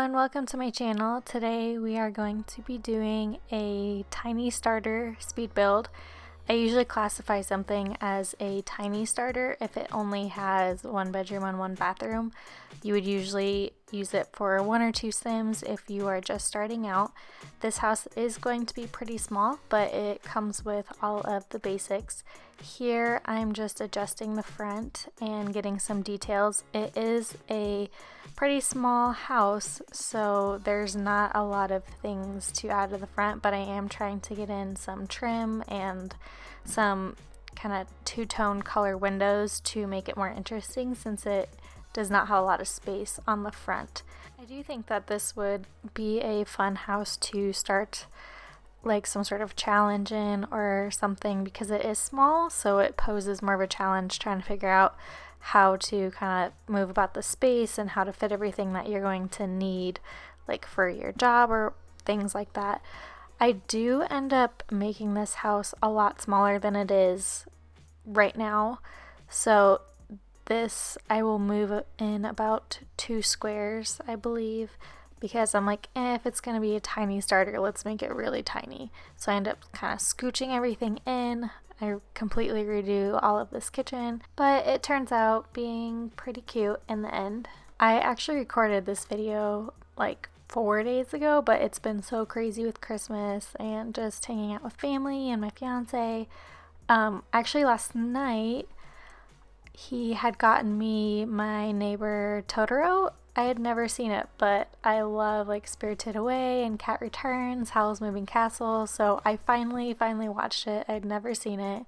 everyone, welcome to my channel. Today we are going to be doing a tiny starter speed build. I usually classify something as a tiny starter if it only has one bedroom and one bathroom. You would usually use it for 1 or 2 Sims if you are just starting out. This house is going to be pretty small, but it comes with all of the basics. Here I'm just adjusting the front and getting some details. It is a pretty small house, so there's not a lot of things to add to the front, but I am trying to get in some trim and some kind of two-tone color windows to make it more interesting since it does not have a lot of space on the front. I do think that this would be a fun house to start like some sort of challenge in or something because it is small, so it poses more of a challenge trying to figure out how to kind of move about the space and how to fit everything that you're going to need like for your job or things like that. I do end up making this house a lot smaller than it is right now, so this I will move in about 2 squares, I believe, because I'm like, if it's going to be a tiny starter, let's make it really tiny. So I end up kind of scooching everything in. I completely redo all of this kitchen, but it turns out being pretty cute in the end. I actually recorded this video like 4 days ago, but it's been so crazy with Christmas and just hanging out with family and my fiance. Actually last night, he had gotten me my neighbor Totoro. I had never seen it, but I love like Spirited Away and Cat Returns, Howl's Moving Castle, so I finally watched it. I'd never seen it,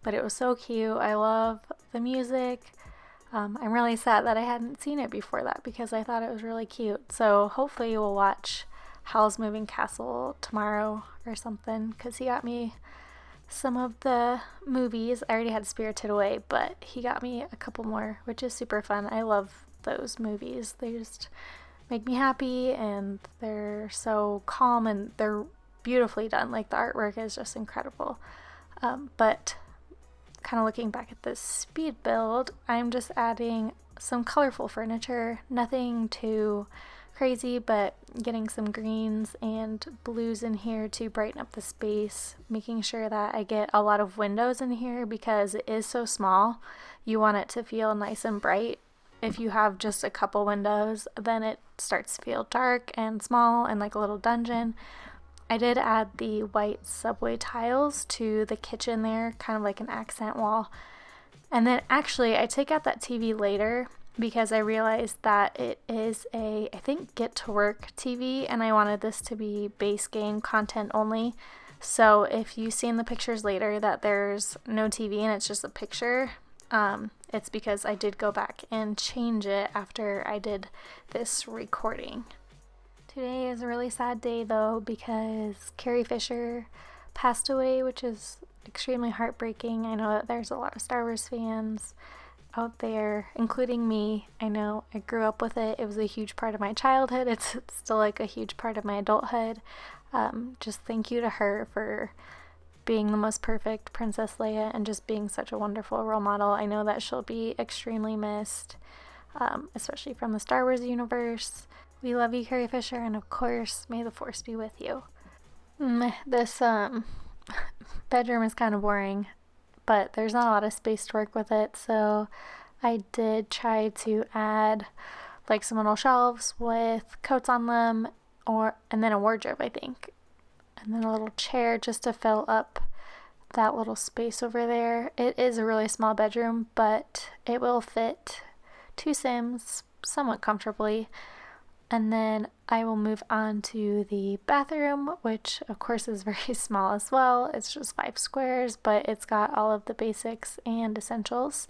but it was so cute. I love the music. I'm really sad that I hadn't seen it before that because I thought it was really cute. So hopefully we'll watch Howl's Moving Castle tomorrow or something because he got me some of the movies. I already had Spirited Away, but he got me a couple more, which is super fun. I love those movies. They just make me happy and they're so calm and they're beautifully done. Like the artwork is just incredible. But kind of looking back at this speed build, I'm just adding some colorful furniture, nothing too crazy, but getting some greens and blues in here to brighten up the space, making sure that I get a lot of windows in here because it is so small. You want it to feel nice and bright. If you have just a couple windows, then it starts to feel dark and small and like a little dungeon. I did add the white subway tiles to the kitchen there, kind of like an accent wall. And then actually I take out that TV later because I realized that it is a, I think, get to work TV, and I wanted this to be base game content only. So if you see in the pictures later that there's no TV and it's just a picture, it's because I did go back and change it after I did this recording. Today is a really sad day though because Carrie Fisher passed away, which is extremely heartbreaking. I know that there's a lot of Star Wars fans out there, including me. I know I grew up with it. It was a huge part of my childhood. It's still like a huge part of my adulthood. Just thank you to her for being the most perfect Princess Leia and just being such a wonderful role model. I know that she'll be extremely missed, especially from the Star Wars universe. We love you, Carrie Fisher, and of course, may the Force be with you. This bedroom is kind of boring, but there's not a lot of space to work with it, so I did try to add like some little shelves with coats on them, and then a wardrobe, I think, and then a little chair just to fill up that little space over there. It is a really small bedroom, but it will fit 2 Sims somewhat comfortably. And then I will move on to the bathroom, which of course is very small as well. It's just 5 squares, but it's got all of the basics and essentials.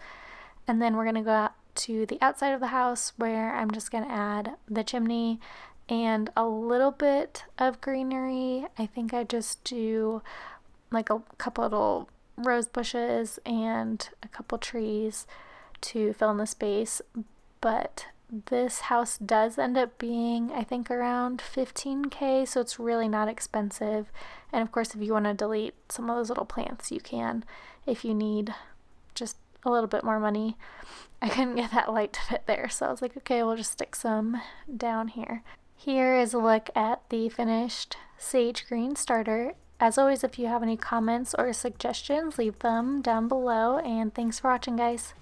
And then we're going to go out to the outside of the house where I'm just going to add the chimney and a little bit of greenery. I think I just do like a couple little rose bushes and a couple trees to fill in the space. But this house does end up being, I think, around $15,000, so it's really not expensive. And of course, if you want to delete some of those little plants, you can if you need just a little bit more money. I couldn't get that light to fit there, so I was like, okay, we'll just stick some down here. Here is a look at the finished sage green starter. As always, if you have any comments or suggestions, leave them down below, and thanks for watching, guys.